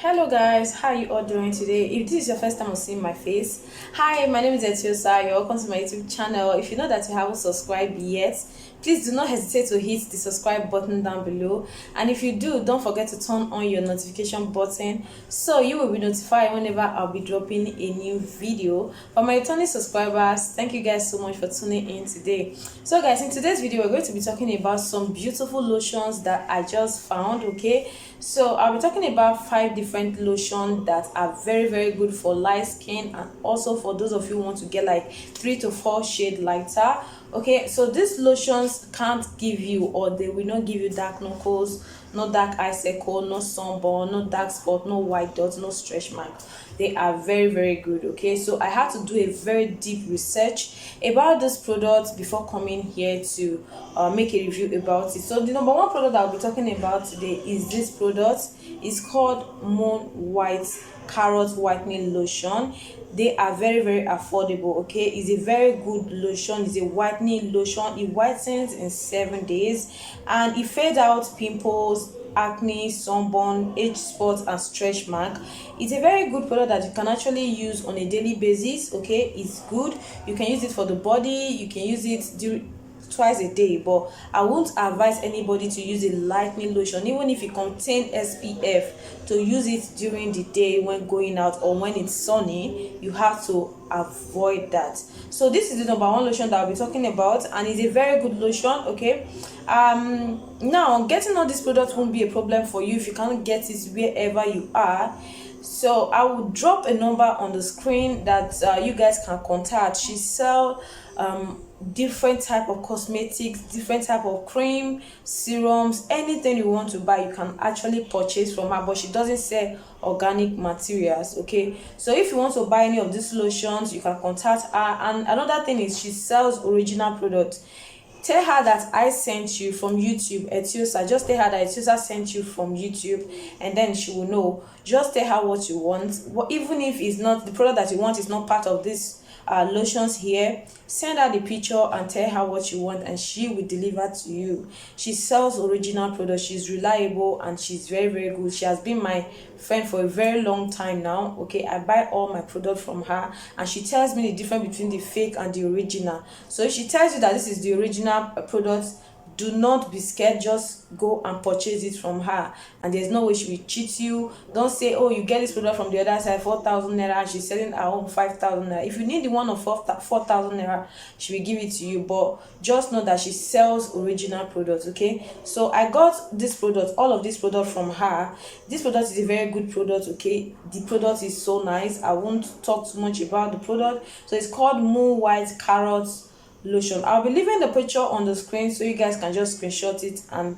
Hello guys, how you all doing today? If this is your first time of seeing my face, hi, my name is Etiosa. You're welcome to my YouTube channel. If you know that you haven't subscribed yet, please do not hesitate to hit the subscribe button down below. And if you do, don't forget to turn on your notification button so you will be notified whenever I'll be dropping a new video. For my returning subscribers, thank you guys so much for tuning in today. So guys, in today's video, we're going to be talking about some beautiful lotions that I just found, okay? So I'll be talking about 5 different lotions that are very good for light skin, and also for those of you who want to get like 3 to 4 shade lighter. Okay, so these lotions can't give you, or they will not give you dark knuckles, no dark icicle, no sunburn, no dark spot, no white dots, no stretch mark. They are very good. Okay, so I had to do a very deep research about this product before coming here to make a review about it. So the number one product I'll be talking about today is this product. It's called Moon White Carrot Whitening Lotion. They are very affordable. Okay, it's a very good lotion. It's a whitening lotion. It whitens in 7 days, and it fades out pimples, acne, sunburn, age spots, and stretch mark. It's a very good product that you can actually use on a daily basis. Okay, it's good. You can use it for the body. You can use it during twice a day, but I won't advise anybody to use a lightening lotion even if it contains SPF, to use it during the day when going out or when it's sunny. You have to avoid that. So this is the number one lotion that I'll be talking about, and it's a very good lotion. Okay, now getting all these products won't be a problem for you if you can't get it wherever you are. So I will drop a number on the screen that you guys can contact. She sell different type of cosmetics, different type of cream, serums, anything you want to buy you can actually purchase from her, but she doesn't sell organic materials. Okay, so if you want to buy any of these lotions, you can contact her. And another thing is, she sells original products. Tell her that I sent you from YouTube, Etiosa. Just tell her that Etiosa sent you from YouTube, and then she will know. Just tell her what you want. Even if it's not the product that you want, is not part of this lotions here, send her the picture and tell her what you want, and she will deliver to you. She sells original products. She's reliable and she's very good. She has been my friend for a very long time now. Okay, I buy all my products from her, and she tells me the difference between the fake and the original. So if she tells you that this is the original product, do not be scared. Just go and purchase it from her, and there's no way she will cheat you. Don't say, oh, you get this product from the other side 4,000 naira, she's selling her own 5,000 naira. If you need the one of 4,000 naira, she will give it to you, but just know that she sells original products. Okay, so I got this product, all of this product from her. This product is a very good product. Okay, the product is so nice. I won't talk too much about the product. So it's called Moon White Carrots Lotion. I'll be leaving the picture on the screen so you guys can just screenshot it and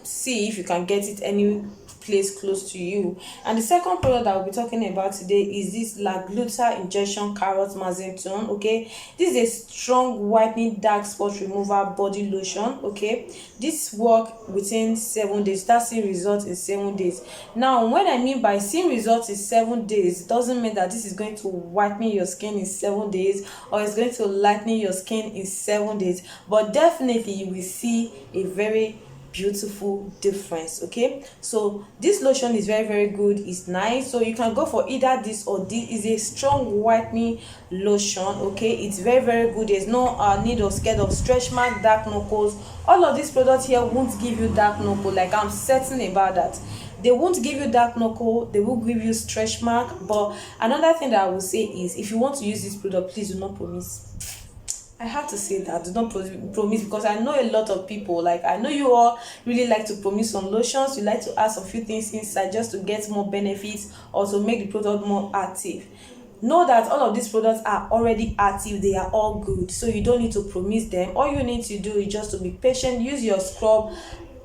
see if you can get it any place close to you. And the second product that we'll be talking about today is this La Gluta Injection Carrot Mazing Tone. Okay, this is a strong whitening dark spot remover body lotion. Okay, this work within 7 days. That's seeing results in 7 days. Now when I mean by seeing results in 7 days, doesn't mean that this is going to whiten your skin in 7 days, or it's going to lighten your skin in 7 days, but definitely you will see a very beautiful difference. Okay, so this lotion is very good. It's nice, so you can go for either this or this. Is a strong whitening lotion. Okay, it's very good. There's no need or scared of stretch mark, dark knuckles. All of these products here won't give you dark knuckle, like I'm certain about that. They won't give you dark knuckle, they will give you stretch mark. But another thing that I will say is, if you want to use this product, please do not promise. I have to say that, do not promise, because I know a lot of people, like I know you all really like to promise on lotions. You like to add a few things inside just to get more benefits or to make the product more active. Know that all of these products are already active. They are all good, so you don't need to promise them. All you need to do is just to be patient. Use your scrub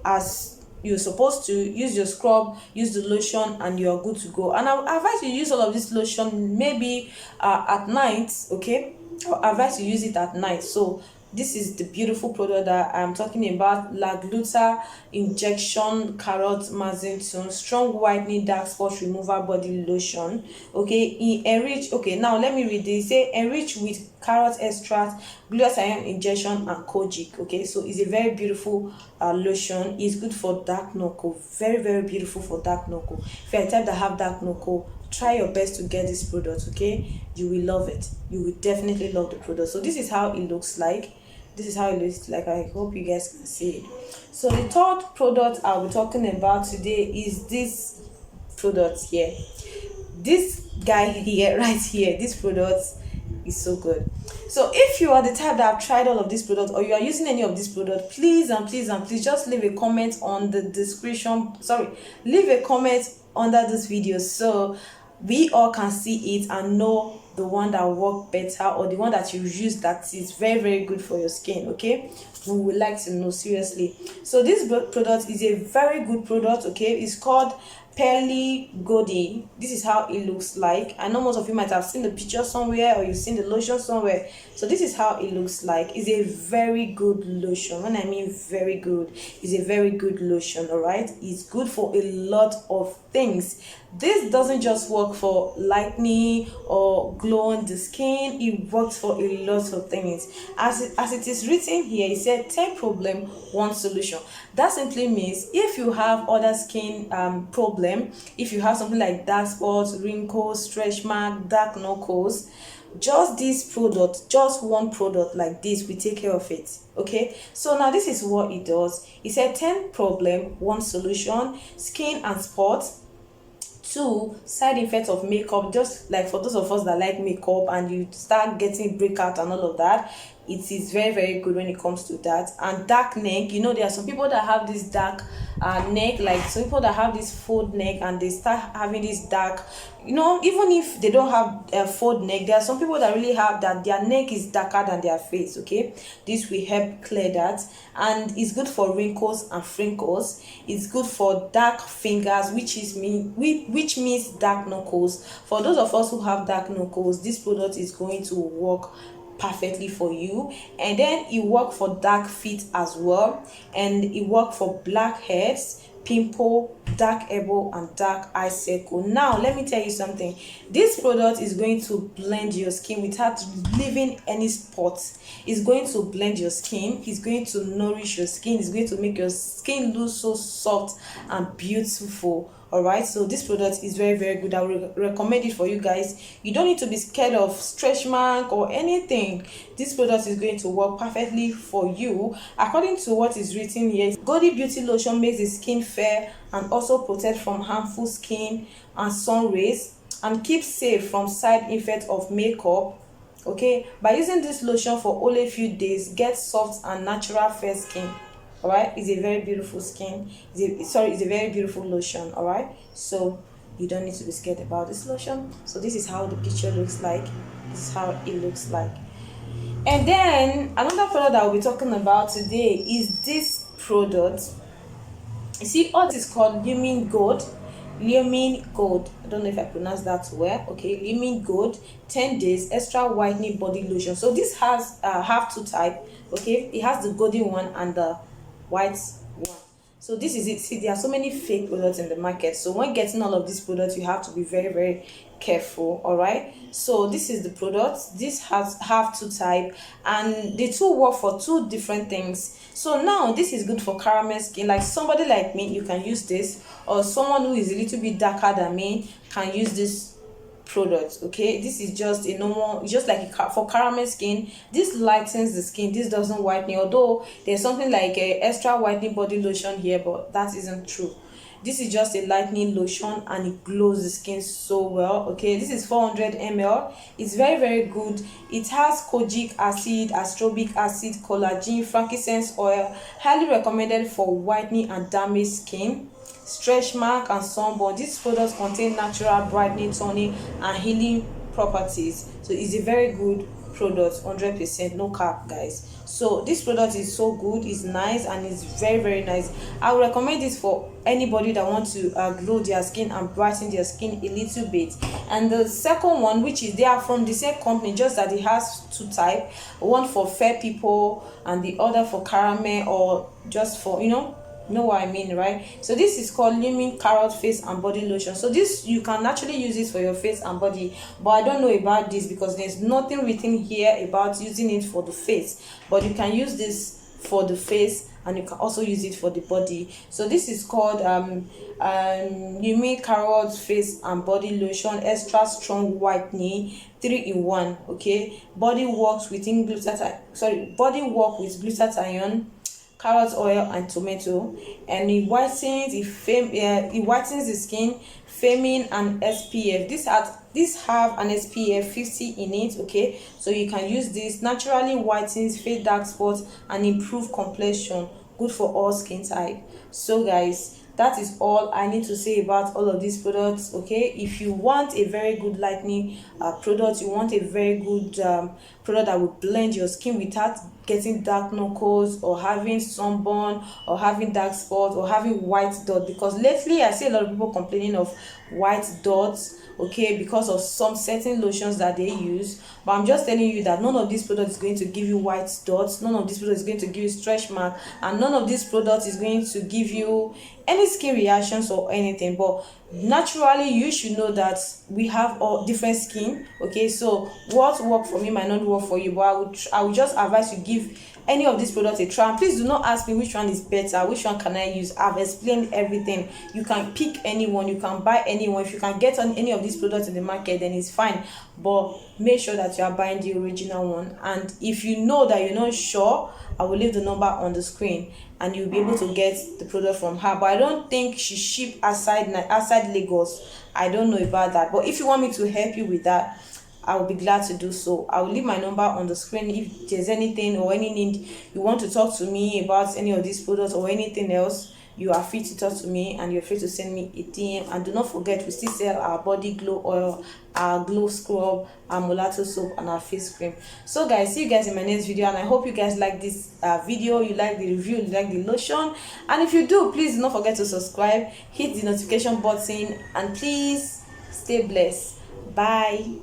as you're supposed to. Use your scrub, use the lotion, and you're good to go. And I advise you use all of this lotion maybe at night. Okay, I advise you use it at night. So this is the beautiful product that I'm talking about, La Gluta Injection Carrot Mazing Tone Strong Whitening Dark Spot Remover Body Lotion. Okay, enrich. Okay, now let me read this. Say enrich with carrot extract, glutathione injection, and kojic. Okay, so it's a very beautiful lotion. It's good for dark knuckle, very very beautiful for dark knuckle. If you're a type that have dark knuckle, try your best to get this product. Okay, you will love it. You will definitely love the product. So this is how it looks like. This is how it looks like. I hope you guys can see it. So the third product I'll be talking about today is this product here. This guy here, right here, this product is so good. So if you are the type that have tried all of these products, or you are using any of these products, please and please and please just leave a comment on the description. Sorry, leave a comment under this video so we all can see it and know the one that work better, or the one that you use that is very very good for your skin. Okay, we would like to know, seriously. So this product is a very good product. Okay, it's called Pearly Goldie. This is how it looks like. I know most of you might have seen the picture somewhere, or you've seen the lotion somewhere. So this is how it looks like. It's a very good lotion. When I mean very good, it's a very good lotion. All right, it's good for a lot of things. This doesn't just work for lightening or glow on the skin. It works for a lot of things. As it is written here, it said 10 problem, 1 solution. That simply means if you have other skin problem, if you have something like dark spots, wrinkles, stretch mark, dark knuckles, just this product, just one product like this will take care of it. Okay, so now this is what it does. It said 10 problem, 1 solution, skin and spots. 2, side effects of makeup. Just like for those of us that like makeup and you start getting breakout and all of that, it is very very good when it comes to that. And dark neck, you know, there are some people that have this dark neck, like some people that have this fold neck and they start having this dark, you know, even if they don't have a fold neck, there are some people that really have that their neck is darker than their face. Okay, this will help clear that. And it's good for wrinkles and freckles. It's good for dark fingers, which means dark knuckles. For those of us who have dark knuckles, this product is going to work perfectly for you. And then it works for dark feet as well, and it works for blackheads, pimple, dark elbow, and dark eye circle. Now let me tell you something. This product is going to blend your skin without leaving any spots. It's going to blend your skin. It's going to nourish your skin. It's going to make your skin look so soft and beautiful. All right, so this product is very very good. I will recommend it for you guys. You don't need to be scared of stretch mark or anything. This product is going to work perfectly for you. According to what is written here, Goldie Beauty Lotion makes the skin fair and also protect from harmful skin and sun rays, and keeps safe from side effects of makeup. Okay, by using this lotion for only a few days, get soft and natural fair skin. All right, it's a very beautiful skin. It's a very beautiful lotion. All right, so you don't need to be scared about this lotion. So this is how the picture looks like. This is how it looks like. And then another product that we'll be talking about today is this product. You see, all this is called Lumin Gold. Lumin Gold. I don't know if I pronounced that well. Okay, Lumin Gold 10 days extra whitening body lotion. So this has have 2 types. Okay, it has the golden one and the white one. So this is it. See, there are so many fake products in the market, so when getting all of these products you have to be very very careful. All right, so this is the product. This has have 2 types, and the 2 work for 2 different things. So now this is good for caramel skin, like somebody like me, you can use this, or someone who is a little bit darker than me can use this product. Okay, this is just a normal, just like for caramel skin. This lightens the skin. This doesn't whiten, although there's something like a extra whitening body lotion here, but that isn't true. This is just a lightening lotion and it glows the skin so well. Okay, this is 400 ml. It's very very good. It has kojic acid, ascorbic acid, collagen, frankincense oil. Highly recommended for whitening and damaged skin, stretch mark, and sunburn. These products contain natural brightening, toning, and healing properties. So it's a very good product, 100%, no cap, guys. So this product is so good, it's nice, and it's very very nice. I would recommend this for anybody that wants to glow their skin and brighten their skin a little bit. And the second one, which is, they are from the same company, just that it has 2 types, one for fair people and the other for caramel, or just for, you know, know what I mean, right? So this is called Lumin Carrot Face and Body Lotion. So this, you can actually use it for your face and body, but I don't know about this because there's nothing written here about using it for the face, but you can use this for the face and you can also use it for the body. So this is called Lumin Carrot Face and Body Lotion, extra strong whitening, 3-in-1. Okay, body works within body work with glutathione, carrot oil and tomato, and it whitens the skin, firming and SPF. This have an SPF 50 in it. Okay, so you can use this. Naturally whitens, fade dark spots and improve complexion, good for all skin type. So guys, that is all I need to say about all of these products. Okay, if you want a very good lightening product, you want a very good product that will blend your skin without getting dark knuckles or having sunburn or having dark spots or having white dot, because lately I see a lot of people complaining of white dots, okay, because of some certain lotions that they use. But I'm just telling you that none of these products is going to give you white dots, none of these products is going to give you stretch mark, and none of these products is going to give you any skin reactions or anything. But naturally you should know that we have all different skin. Okay, so what work for me might not work for you, but I would just advise you give any of these products a try. And please do not ask me which one is better, which one can I use. I've explained everything. You can pick anyone, you can buy anyone. If you can get on any of these products in the market, then it's fine, but make sure that you are buying the original one. And if you know that you're not sure, I will leave the number on the screen and you'll be able to get the product from her. But I don't think she ship outside Lagos. I don't know about that, but if you want me to help you with that, I will be glad to do so. I will leave my number on the screen. If there's anything or any need you want to talk to me about any of these products or anything else, you are free to talk to me and you're free to send me a DM. And do not forget, we still sell our body glow oil, our glow scrub, our mulatto soap and our face cream. So guys, see you guys in my next video, and I hope you guys like this video, you like the review, you like the lotion. And if you do, please do not forget to subscribe, hit the notification button, and please stay blessed. Bye.